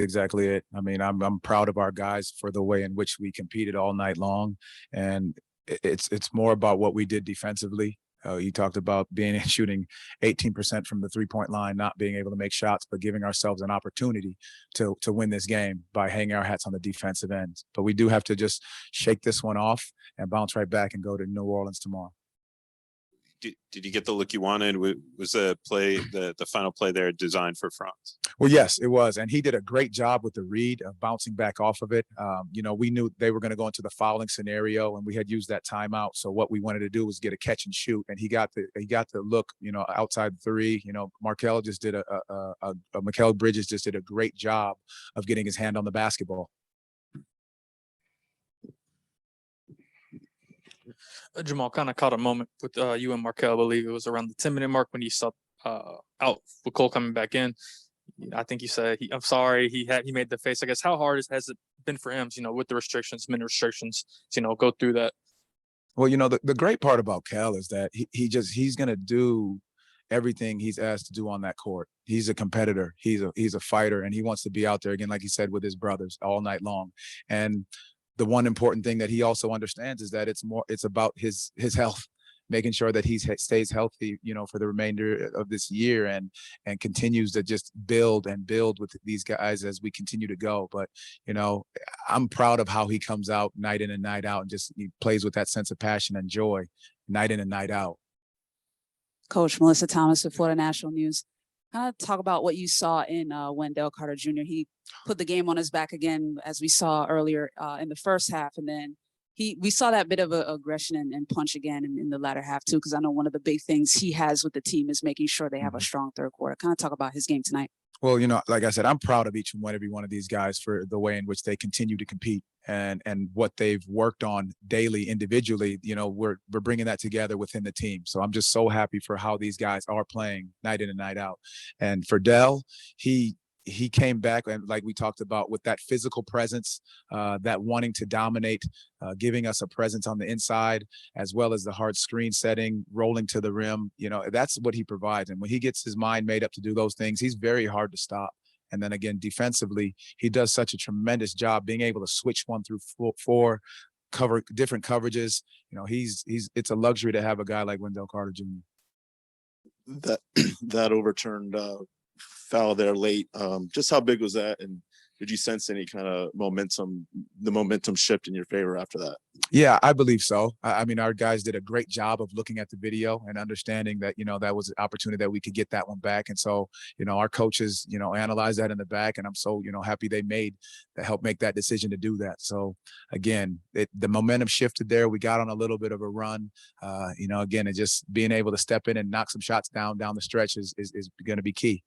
exactly it. I mean, I'm proud of our guys for the way in which we competed all night long, and it's more about what we did defensively. You talked about being shooting 18% from the 3-point line, not being able to make shots, but giving ourselves an opportunity to win this game by hanging our hats on the defensive end. But we do have to just shake this one off and bounce right back and go to New Orleans tomorrow. Did you get the look you wanted? Was the play, the final play there designed for Franz? Well, yes, it was. And he did a great job with the read of bouncing back off of it. We knew they were going to go into the fouling scenario, and we had used that timeout. So what we wanted to do was get a catch and shoot. And he got the look, outside the three. Markelle just did Markelle Bridges just did a great job of getting his hand on the basketball. Jamahl, kind of caught a moment with you and Markelle. I believe it was around the 10-minute mark when you saw out with Cole coming back in. I think you said, I'm sorry, he made the face. I guess how hard has it been for him, with the restrictions, many restrictions, to go through that? Well, the great part about Kel is that he's going to do everything he's asked to do on that court. He's a competitor. He's a fighter, and he wants to be out there again, like he said, with his brothers all night long. And the one important thing that he also understands is that it's about his health, making sure that he stays healthy, for the remainder of this year and continues to just build with these guys as we continue to go. But, I'm proud of how he comes out night in and night out and just he plays with that sense of passion and joy night in and night out. Coach Melissa Thomas with Florida National News. Kind of talk about what you saw in Wendell Carter Jr. He put the game on his back again, as we saw earlier in the first half. And then we saw that bit of aggression and punch again in the latter half, too, because I know one of the big things he has with the team is making sure they have a strong third quarter. Kind of talk about his game tonight. Well, like I said, I'm proud of each and every one of these guys for the way in which they continue to compete and what they've worked on daily, individually. We're bringing that together within the team. So I'm just so happy for how these guys are playing night in and night out. And for Dell, he came back, and like we talked about, with that physical presence, that wanting to dominate, giving us a presence on the inside, as well as the hard screen setting, rolling to the rim. That's what he provides. And when he gets his mind made up to do those things, he's very hard to stop. And then again, defensively, he does such a tremendous job being able to switch 1 through 4, cover different coverages. It's a luxury to have a guy like Wendell Carter Jr. That overturned foul there late. Just how big was that? And did you sense any kind of the momentum shift in your favor after that? Yeah, I believe so. I mean, our guys did a great job of looking at the video and understanding that, that was an opportunity that we could get that one back. And so, our coaches, analyzed that in the back, and I'm so, happy they helped make that decision to do that. So again, the momentum shifted there. We got on a little bit of a run. Again, it just being able to step in and knock some shots down the stretch is going to be key.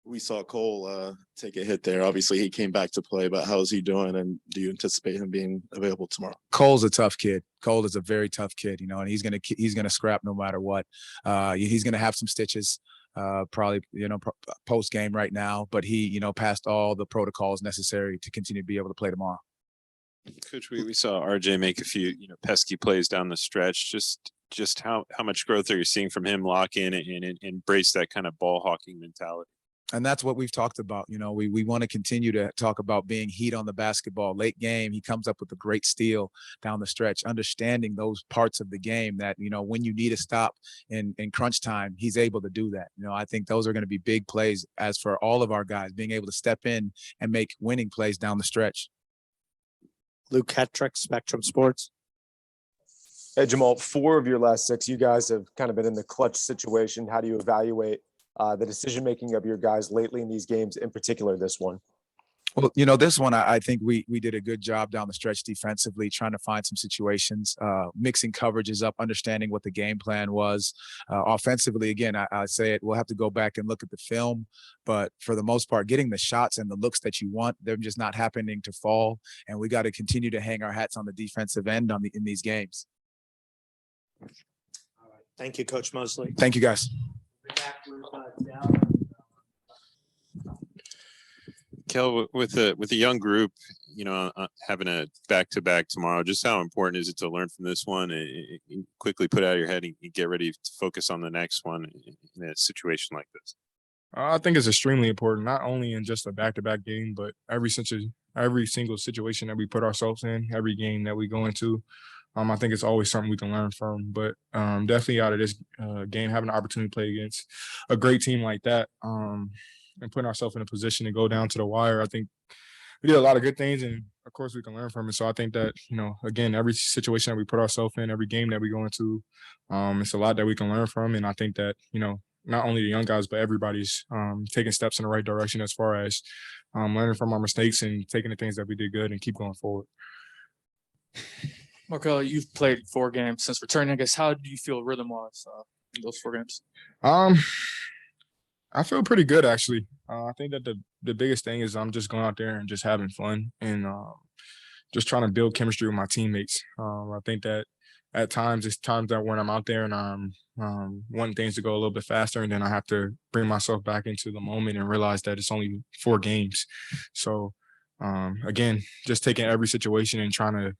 We saw Cole take a hit there. Obviously, he came back to play, but how is he doing? And do you anticipate him being available tomorrow? Cole's a tough kid. Cole is a very tough kid, and he's gonna scrap no matter what. He's gonna have some stitches, probably, post game right now, but he, passed all the protocols necessary to continue to be able to play tomorrow. Coach, we saw RJ make a few, pesky plays down the stretch. Just how much growth are you seeing from him lock in and embrace that kind of ball hawking mentality? And that's what we've talked about. We want to continue to talk about being heat on the basketball. Late game, he comes up with a great steal down the stretch, understanding those parts of the game that, when you need a stop in crunch time, he's able to do that. I think those are going to be big plays as for all of our guys, being able to step in and make winning plays down the stretch. Luke Hetrick, Spectrum Sports. Hey, Jamahl, 4 of your last 6, you guys have kind of been in the clutch situation. How do you evaluate the decision-making of your guys lately in these games, in particular this one? Well, this one, I think we did a good job down the stretch defensively, trying to find some situations, mixing coverages up, understanding what the game plan was. Offensively, again, I say it, we'll have to go back and look at the film, but for the most part, getting the shots and the looks that you want, they're just not happening to fall, and we got to continue to hang our hats on the defensive end in these games. All right. Thank you, Coach Mosley. Thank you, guys. Kel, with a young group, having a back-to-back tomorrow, just how important is it to learn from this one and quickly put out of your head and get ready to focus on the next one in a situation like this? I think it's extremely important, not only in just a back-to-back game, but every single situation that we put ourselves in, every game that we go into. I think it's always something we can learn from. But definitely out of this game, having the opportunity to play against a great team like that, and putting ourselves in a position to go down to the wire, I think we did a lot of good things, and of course we can learn from it. So I think that, again, every situation that we put ourselves in, every game that we go into, it's a lot that we can learn from. And I think that, not only the young guys, but everybody's taking steps in the right direction as far as learning from our mistakes and taking the things that we did good and keep going forward. Markelle, you've played 4 games since returning. I guess, how do you feel rhythm-wise in those 4 games? I feel pretty good, actually. I think that the biggest thing is I'm just going out there and just having fun and just trying to build chemistry with my teammates. I think that at times, it's times that when I'm out there and I'm wanting things to go a little bit faster, and then I have to bring myself back into the moment and realize that it's only 4 games. So, again, just taking every situation and trying to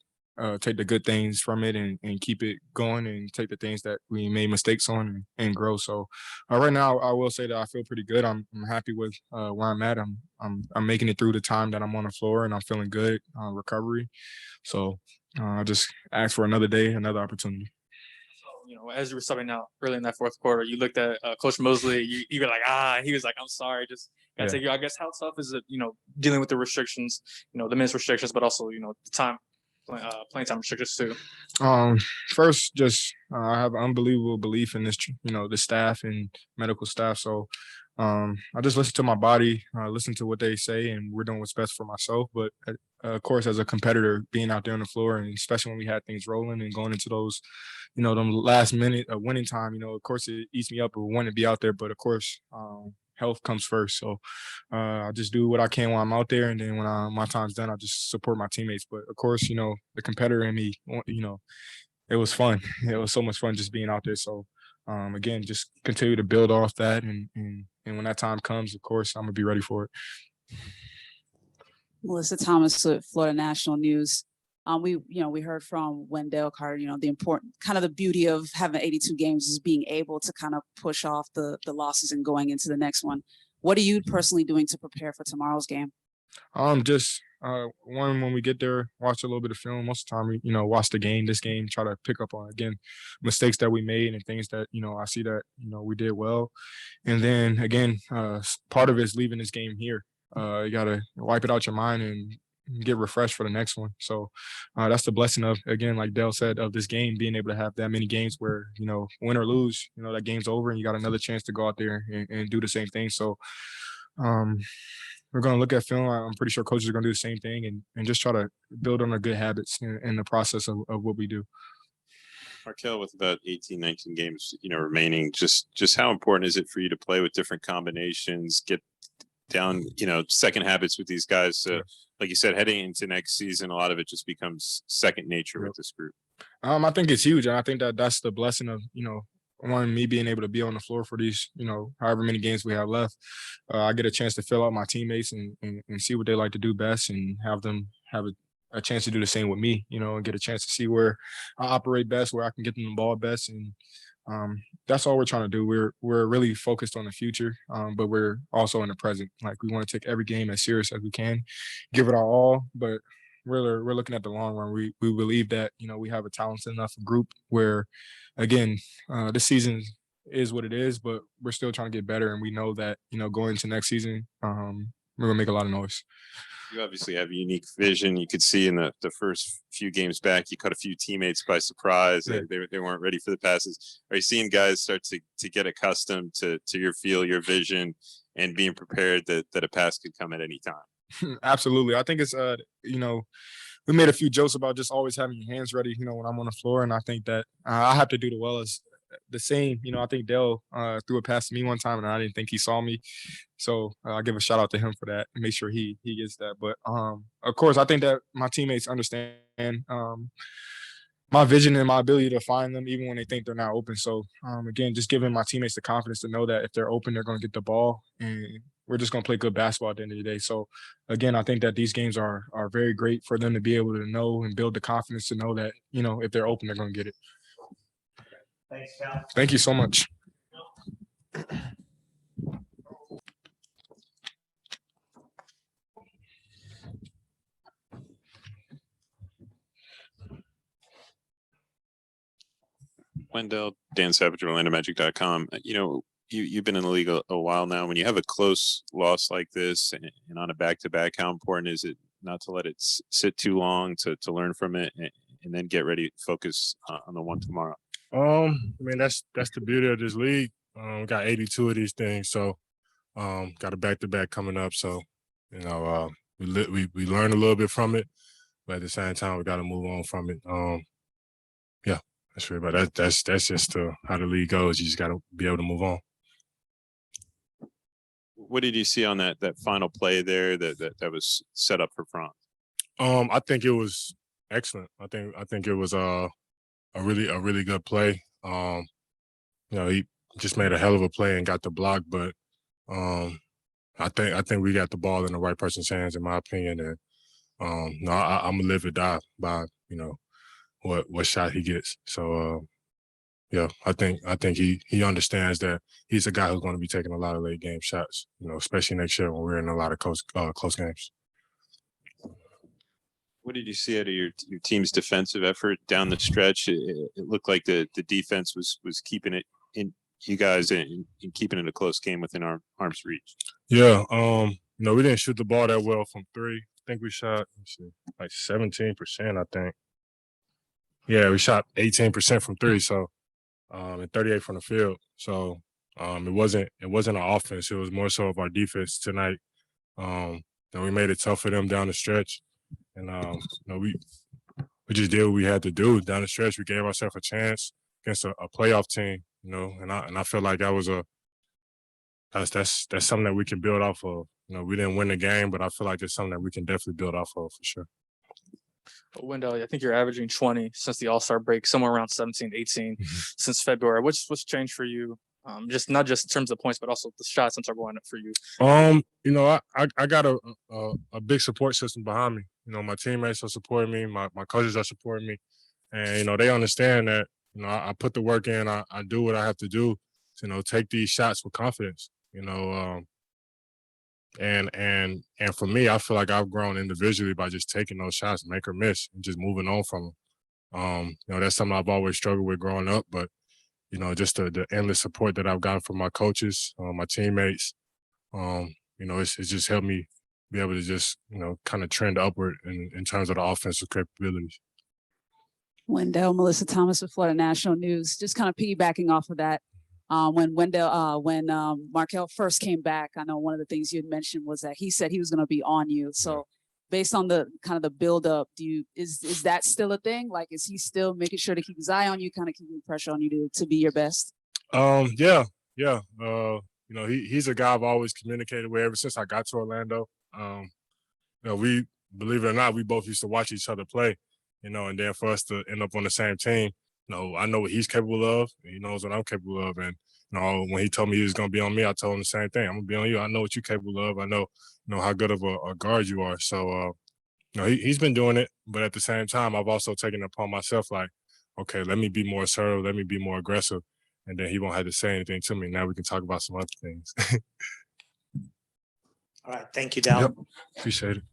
take the good things from it and keep it going, and take the things that we made mistakes on and grow. So right now, I will say that I feel pretty good. I'm happy with where I'm at. I'm making it through the time that I'm on the floor, and I'm feeling good recovery. So I just ask for another day, another opportunity. As you were subbing out early in that fourth quarter, you looked at Coach Mosley. You were like, he was like, I'm sorry, just gotta take you. I guess, how tough is it, dealing with the restrictions, the men's restrictions, but also, the time. Playing time restrictions too? First, just I have unbelievable belief in this, the staff and medical staff. So I just listen to my body, listen to what they say, and we're doing what's best for myself. But of course, as a competitor, being out there on the floor, and especially when we had things rolling and going into those, them last minute of winning time, of course it eats me up or wanting to be out there. But of course, health comes first. So I just do what I can while I'm out there. And then when my time's done, I just support my teammates. But of course, the competitor in me, it was fun. It was so much fun just being out there. So again, just continue to build off that. And when that time comes, of course, I'm going to be ready for it. Melissa Thomas with Florida National News. We heard from Wendell Carter, the important kind of the beauty of having 82 games is being able to kind of push off the losses and going into the next one. What are you personally doing to prepare for tomorrow's game? Just when we get there, watch a little bit of film. Most of the time, watch this game, try to pick up on, again, mistakes that we made and things that, I see that, we did well. And then again, part of it is leaving this game here. You got to wipe it out your mind and get refreshed for the next one. So that's the blessing of, again, like Dale said, of this game, being able to have that many games where, win or lose, that game's over and you got another chance to go out there and do the same thing. So we're going to look at film. I'm pretty sure coaches are going to do the same thing and just try to build on our good habits in the process of what we do. Markelle, with about 18, 19 games, remaining, just how important is it for you to play with different combinations, get down, second habits with these guys? Like you said, heading into next season, a lot of it just becomes second nature with this group. I think it's huge. And I think that that's the blessing of, me being able to be on the floor for these, however many games we have left. I get a chance to fill out my teammates and see what they like to do best and have them have a chance to do the same with me, and get a chance to see where I operate best, where I can get them the ball best. And that's all we're trying to do. We're really focused on the future, but we're also in the present. Like, we want to take every game as serious as we can, give it our all, but we're looking at the long run. We believe that, we have a talented enough group where, again, this season is what it is, but we're still trying to get better. And we know that, going into next season, we're going to make a lot of noise. You obviously have a unique vision. You could see in the first few games back, you caught a few teammates by surprise. Yeah. They weren't ready for the passes. Are you seeing guys start to get accustomed to your feel, your vision, and being prepared that a pass could come at any time? Absolutely. I think it's, we made a few jokes about just always having your hands ready, when I'm on the floor. And I think that I have to do the same. I think Dale threw a pass to me one time and I didn't think he saw me. So I'll give a shout out to him for that and make sure he gets that. But of course, I think that my teammates understand my vision and my ability to find them even when they think they're not open. So again, just giving my teammates the confidence to know that if they're open, they're going to get the ball, and we're just going to play good basketball at the end of the day. So again, I think that these games are very great for them to be able to know and build the confidence to know that, if they're open, they're going to get it. Thanks, Cal. Thank you so much. Wendell, Dan Savage, OrlandoMagic.com. You've been in the league a while now. When you have a close loss like this and on a back-to-back, how important is it not to let it sit too long, to learn from it and then get ready to focus on the one tomorrow? I mean, that's the beauty of this league. We got 82 of these things, so got a back-to-back coming up. So, we learn a little bit from it, but at the same time, we got to move on from it. Yeah, that's right. But that's just how the league goes. You just got to be able to move on. What did you see on that final play there that was set up for Franz? I think it was excellent. I think it was a really good play. He just made a hell of a play and got the block, but I think we got the ball in the right person's hands, in my opinion. And I'm gonna live or die by what shot he gets. So yeah, I think he understands that he's a guy who's going to be taking a lot of late game shots. Especially next year when we're in a lot of close games. What did you see out of your team's defensive effort down the stretch? It looked like the defense was keeping it in you guys and keeping it a close game within arm's reach. Yeah, we didn't shoot the ball that well from three. I think we shot like 17%. I think. Yeah, we shot 18% from three, so and 38 from the field. So it wasn't our offense. It was more so of our defense tonight. We made it tough for them down the stretch, and we just did what we had to do down the stretch. We gave ourselves a chance against a playoff team, and I feel like that was that's something that we can build off of. We didn't win the game, but I feel like it's something that we can definitely build off of for sure. Wendell, I think you're averaging 20 since the All-Star break, somewhere around 17, 18 since February. What's changed for you? Just not just in terms of points, but also the shots are going up for you. I got a big support system behind me. My teammates are supporting me, my coaches are supporting me, and they understand that I put the work in. I do what I have to do to take these shots with confidence. And for me, I feel like I've grown individually by just taking those shots, make or miss, and just moving on from them. That's something I've always struggled with growing up, but just the endless support that I've gotten from my coaches, my teammates, it's just helped me be able to just kind of trend upward in terms of the offensive capabilities. Wendell, Melissa Thomas with Florida National News. Just kind of piggybacking off of that. When Markelle first came back, I know one of the things you had mentioned was that he said he was going to be on you. So based on the kind of the buildup, is that still a thing? Like, is he still making sure to keep his eye on you, kind of keeping pressure on you to be your best? Yeah. He's a guy I've always communicated with ever since I got to Orlando. We, believe it or not, we both used to watch each other play, and then for us to end up on the same team, I know what he's capable of, and he knows what I'm capable of. And, when he told me he was going to be on me, I told him the same thing. I'm going to be on you. I know what you're capable of. I know, how good of a guard you are. So, he's been doing it. But at the same time, I've also taken it upon myself, like, okay, let me be more assertive. Let me be more aggressive. And then he won't have to say anything to me. Now we can talk about some other things. All right. Thank you, Dal. Yep. Appreciate it.